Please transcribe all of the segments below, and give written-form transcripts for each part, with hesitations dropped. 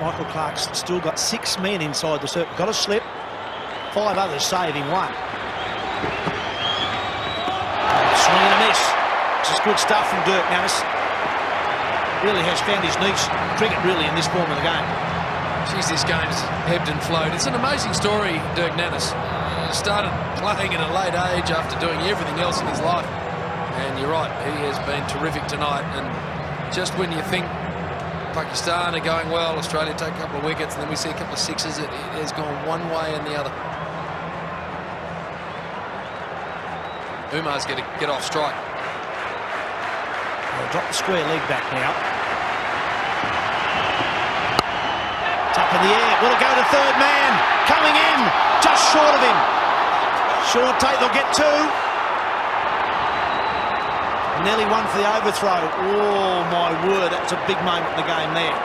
Michael Clark's still got 6 men inside the circle. Got a slip. 5 others saving one. Swing and a miss. This is good stuff from Dirk Nannes. Really has found his niche, cricket really, in this form of the game. Geez, this game's ebbed and flowed. It's an amazing story, Dirk Nannes. Started playing at a late age after doing everything else in his life. And you're right, he has been terrific tonight. And just when you think Pakistan are going well, Australia take a couple of wickets, and then we see a couple of sixes, it has gone one way and the other. Umar's going to get off strike. They'll drop the square leg back now. Top of the air. Will it go to third man? Coming in. Just short of him. Short take. They'll get 2. Nearly one for the overthrow. Oh, my word. That's a big moment in the game there.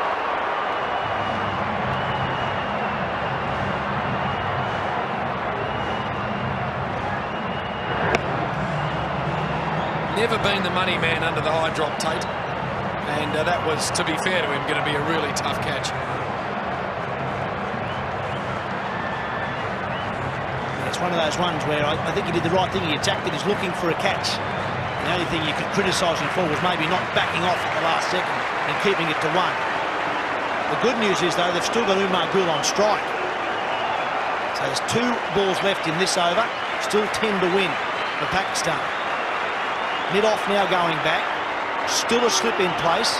Never been the money man under the high drop, Tate. And that was, to be fair to him, going to be a really tough catch. It's one of those ones where I think he did the right thing. He attacked it. He's looking for a catch. The only thing you could criticise him for was maybe not backing off at the last second and keeping it to 1. The good news is, though, they've still got Umar Gul on strike. So there's 2 balls left in this over. Still 10 to win for Pakistan. Mid-off now going back. Still a slip in place.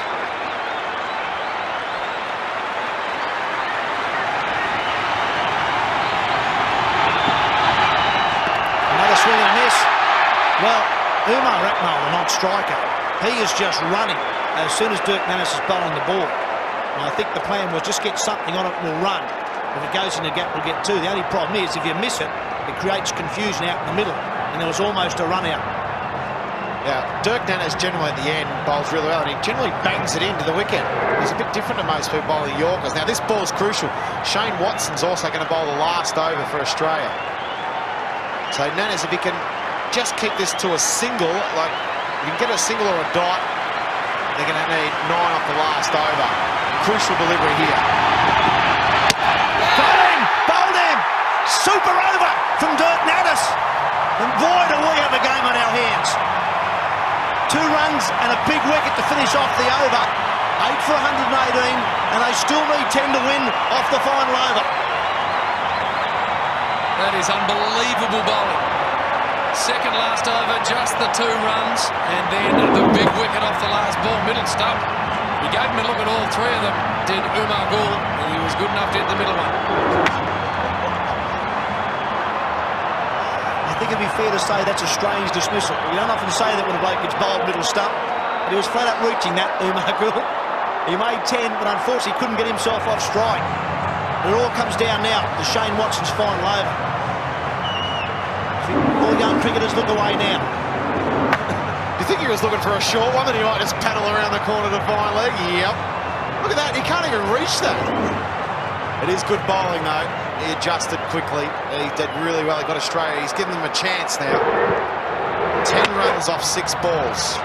Another swing and a miss. Well, Umar Akmal, the non-striker, he is just running as soon as Dirk Nannes is bowling the ball. And I think the plan was just get something on it and we'll run. If it goes in the gap, we'll get 2. The only problem is, if you miss it, it creates confusion out in the middle. And there was almost a run out. Yeah, Dirk Nannes generally at the end bowls really well, and he generally bangs it into the wicket. He's a bit different to most people bowling Yorkers. Now this ball's crucial. Shane Watson's also going to bowl the last over for Australia. So Nannes, if he can just keep this to a single, like you can get a single or a dot, they're going to need 9 off the last over. Crucial delivery here. Got him! Bowled him! Super over from Dirk Nannes. And boy, do we have a game on our hands. 2 runs and a big wicket to finish off the over. 8 for 118, and they still need 10 to win off the final over. That is unbelievable bowling. Second last over, just the 2 runs, and then the big wicket off the last ball, middle stump. He gave him a look at all 3 of them, did Umar Gul, and he was good enough to hit the middle one. I think it'd be fair to say that's a strange dismissal. You don't often say that when a bloke gets bowled middle stump, but he was flat out reaching that, Umar Gul. He made 10, but unfortunately couldn't get himself off strike. It all comes down now to Shane Watson's final over. All young cricketers look away now. You think he was looking for a short one, that he might just paddle around the corner to find leg? Yep. Look at that, he can't even reach that. It is good bowling though. He adjusted quickly. He did really well. He got Australia. He's given them a chance now. 10 runs off 6 balls.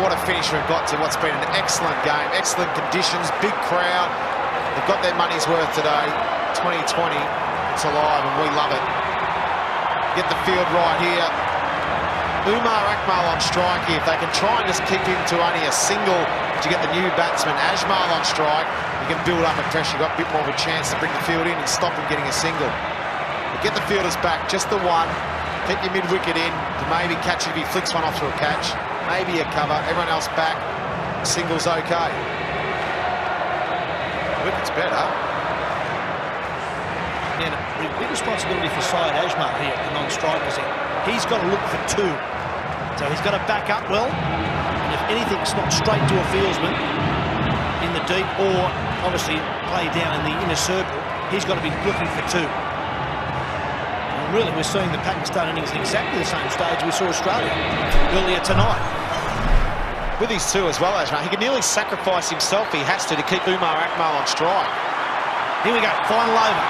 What a finish we've got to what's been an excellent game. Excellent conditions, big crowd. They've got their money's worth today. 2020, it's alive and we love it. Get the field right here. Umar Akmal on strike here. If they can try and just keep him to only a single to get the new batsman Ajmal on strike, you can build up a pressure. You've got a bit more of a chance to bring the field in and stop him getting a single. But get the fielders back, just the 1. Keep your mid-wicket in to maybe catch it if he flicks one off to a catch. Maybe a cover. Everyone else back. Single's okay. Wicket's better. And a big responsibility for Syed Ajmal here, the non-strikers. He's got to look for 2. So he's got to back up well. And if anything's not straight to a fieldsman in the deep, or obviously play down in the inner circle, he's got to be looking for 2. And really, we're seeing the Pakistan innings at exactly the same stage we saw Australia earlier tonight. With his 2 as well, Ajmal, he can nearly sacrifice himself. He has to keep Umar Akmal on strike. Here we go, final over.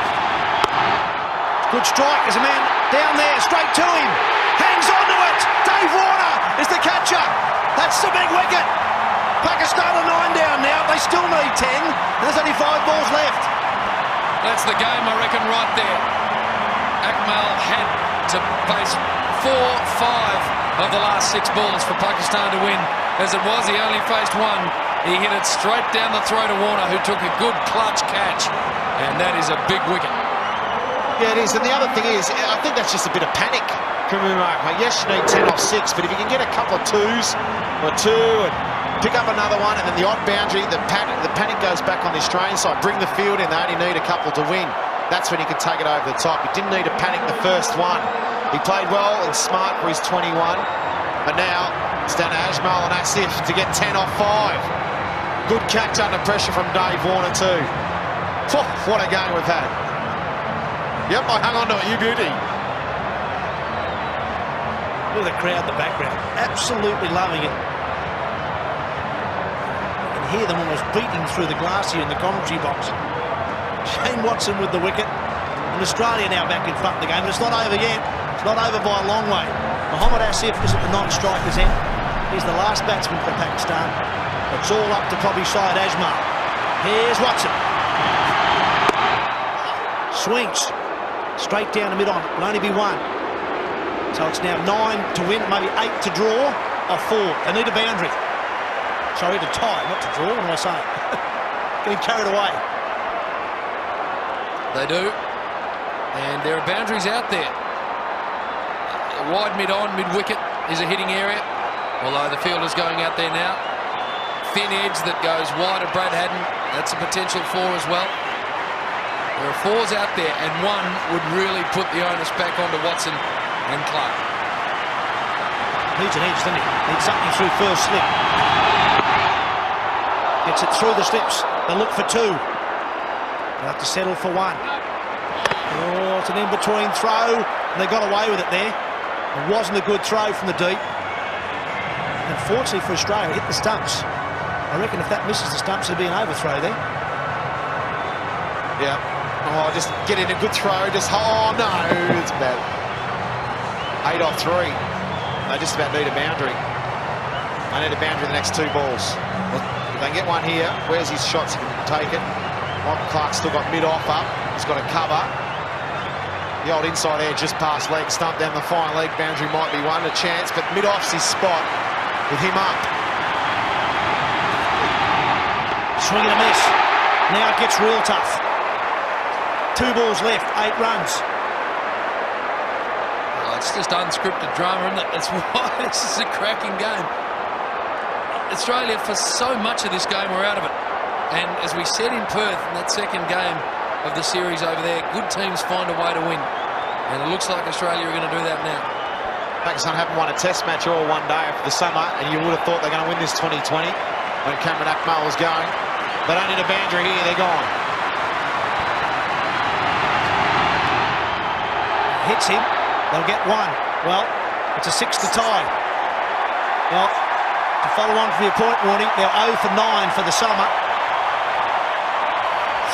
Good strike. There's a man down there, straight to him. Hangs on to it. Dave Warner is the catcher. That's the big wicket. Pakistan are 9 down now. They still need 10. There's only 5 balls left. That's the game, I reckon, right there. Akmal had to face 4-5 of the last 6 balls for Pakistan to win. As it was, he only faced one. He hit it straight down the throat of Warner, who took a good clutch catch. And that is a big wicket. Yeah, it is. And the other thing is, I think that's just a bit of panic from Umar. Yes, you need 10 off 6, but if you can get a couple of 2s or 2 and pick up another one, and then the odd boundary, the panic goes back on the Australian side. Bring the field in. They only need a couple to win. That's when he could take it over the top. He didn't need to panic the first one. He played well and smart for his 21. But now it's down to Ajmal and Asif to get 10 off 5. Good catch under pressure from Dave Warner too. Oh, what a game we've had. Yep, I hung on to it, you beauty. Look at the crowd in the background. Absolutely loving it. You can hear them almost beating through the glass here in the commentary box. Shane Watson with the wicket. And Australia now back in front of the game. But it's not over yet. It's not over by a long way. Mohammad Asif is at the non-striker's end. He's the last batsman for Pakistan. It's all up to probably Syed Ajmal. Here's Watson. Swings. Straight down the mid-on. Will only be 1. So it's now 9 to win, maybe 8 to draw, or 4. They need a boundary. Sorry, to tie, not to draw. What am I saying? Getting carried away. They do. And there are boundaries out there. A wide mid-on, mid-wicket is a hitting area. Although the fielder's going out there now. Thin edge that goes wide of Brad Haddon. That's a potential 4 as well. There are 4s out there, and 1 would really put the onus back onto Watson and Clark. Needs an edge, doesn't he? Needs something through first slip. Gets it through the slips. They'll look for 2. They'll have to settle for 1. Oh, it's an in-between throw, and they got away with it there. It wasn't a good throw from the deep. Unfortunately for Australia, it hit the stumps. I reckon if that misses the stumps, there'll be an overthrow there. Yeah. Oh, just get in a good throw. Just, oh no, it's bad. 8 off 3. They just about need a boundary. They need a boundary in the next 2 balls. If they can get one here, where's his shots? He can take it. Michael Clark's still got mid-off up. He's got a cover. The old inside edge just past leg, stump down the fine leg boundary might be one, a chance, but mid-off's his spot with him up. Swing and a miss. Now it gets real tough. 2 balls left, 8 runs. Well, it's just unscripted drama, isn't it? That's why this is a cracking game. Australia, for so much of this game, we're out of it. And as we said in Perth in that second game of the series over there, good teams find a way to win. And it looks like Australia are going to do that now. Pakistan haven't won a test match all one day after the summer, and you would have thought they're going to win this 2020 when Cameron Akmal was going. They don't need a boundary here, they're gone. Hits him, they'll get 1. Well, it's a 6 to tie. Well, to follow on from your point, warning, they're 0 for 9 for the summer.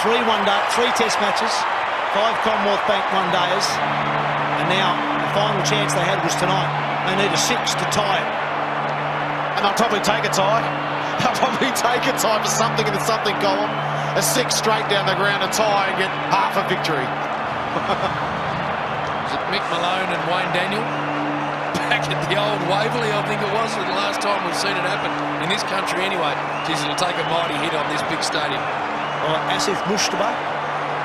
3 one-day, 3 test matches, 5 Commonwealth Bank one-dayers, and now the final chance they had was tonight. They need a 6 to tie it. And they'll probably take a tie. They'll probably take a tie for something in the something column. A 6 straight down the ground, a tie, and get half a victory. Was it Mick Malone and Wayne Daniel? Back at the old Waverley, I think it was, the last time we've seen it happen. In this country anyway. Geez, it'll take a mighty hit on this big stadium. Well, Asif Mushtaba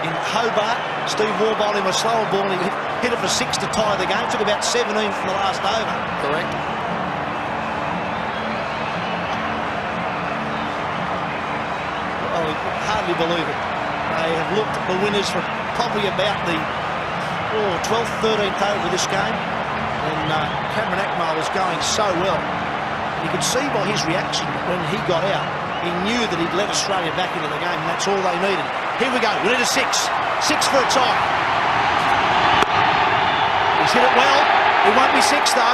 in Hobart. Steve Waugh bowled him a slower ball and he hit it for 6 to tie the game. Took about 17 from the last over. Correct. Oh, you could hardly believe it. They have looked at the winners for probably about the 12th, 13th over this game. And Cameron Akmal was going so well. And you could see by his reaction when he got out, he knew that he'd let Australia back into the game, and that's all they needed. Here we go. We need a 6. 6 for a tie. He's hit it well. It won't be 6, though.